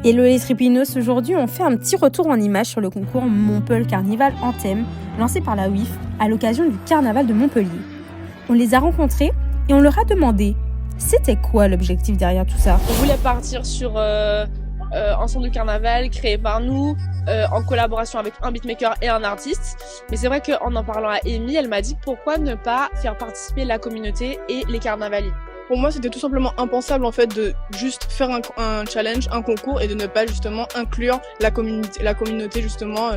Hello les tripinos, aujourd'hui on fait un petit retour en images sur le concours Montpellier Carnival Anthem, lancé par la WIF à l'occasion du carnaval de Montpellier. On les a rencontrés et on leur a demandé, c'était quoi l'objectif derrière tout ça ? On voulait partir sur un son de carnaval créé par nous, en collaboration avec un beatmaker et un artiste. Mais c'est vrai qu'en en parlant à Amy, elle m'a dit pourquoi ne pas faire participer la communauté et les carnavaliers. Pour moi, c'était tout simplement impensable en fait de juste faire un challenge, un concours et de ne pas justement inclure la communauté justement,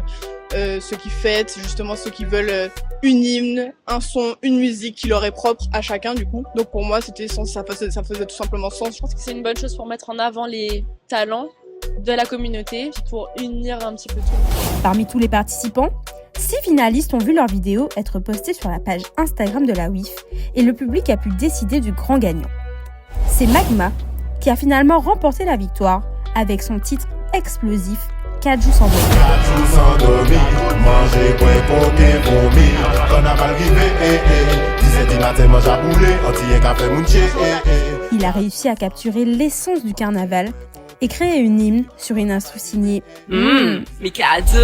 ceux qui fêtent, justement ceux qui veulent une hymne, un son, une musique qui leur est propre à chacun du coup. Donc pour moi, ça faisait tout simplement sens. Je pense que c'est une bonne chose pour mettre en avant les talents de la communauté, pour unir un petit peu tout. Parmi tous les participants, 6 finalistes ont vu leurs vidéos être postées sur la page Instagram de la WIF et le public a pu décider du grand gagnant. C'est Magma qui a finalement remporté la victoire avec son titre explosif 4 jours sans dormir. 4 jours sans dormir, manger, boire, coquer, vomir, carnaval rivé, 10h du matin, mange à bouler, entier café mounché, Il a réussi à capturer l'essence du carnaval et créer une hymne sur une instru signée Mikado.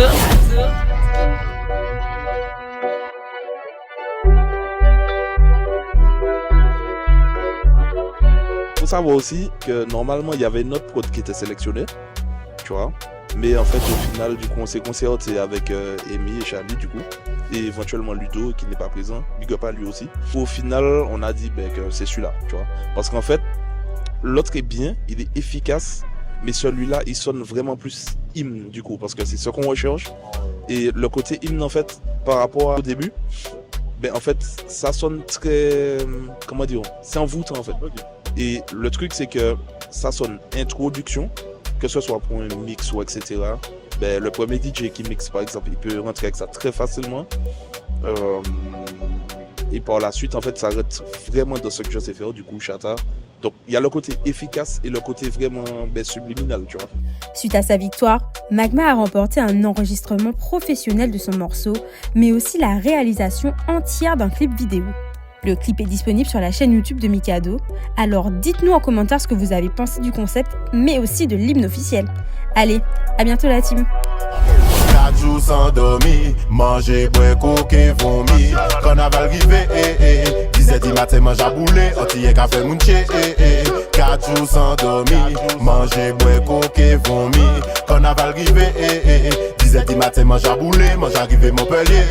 Faut savoir aussi que normalement il y avait une autre prod qui était sélectionnée, tu vois. Mais en fait au final du coup on s'est concerté avec Amy et Charlie du coup et éventuellement Ludo qui n'est pas présent, big up à lui aussi. Au final on a dit que c'est celui-là, tu vois. Parce qu'en fait l'autre est bien, il est efficace, mais celui-là il sonne vraiment plus hymne du coup parce que c'est ce qu'on recherche. Et le côté hymne en fait par rapport au début, en fait ça sonne très, comment dire, c'est envoûtant en fait. Et le truc c'est que ça sonne introduction, que ce soit pour un mix ou etc. Le premier DJ qui mixe par exemple, il peut rentrer avec ça très facilement. Et par la suite en fait ça rentre vraiment dans ce que je sais faire, du coup Chata. Donc il y a le côté efficace et le côté vraiment subliminal, tu vois. Suite à sa victoire, Magma a remporté un enregistrement professionnel de son morceau, mais aussi la réalisation entière d'un clip vidéo. Le clip est disponible sur la chaîne YouTube de Mikado, alors dites-nous en commentaire ce que vous avez pensé du concept, mais aussi de l'hymne officiel. Allez, à bientôt la team. 4 jours sans dormir, manger, boire, coquer, vomir, carnaval rivé, 10h du matin, mange à bouler, entier café mounché, 4 jours sans dormir, manger, boire, coquer, vomir, carnaval rivé, 10h du matin, mange à bouler, mange à rivé Montpellier.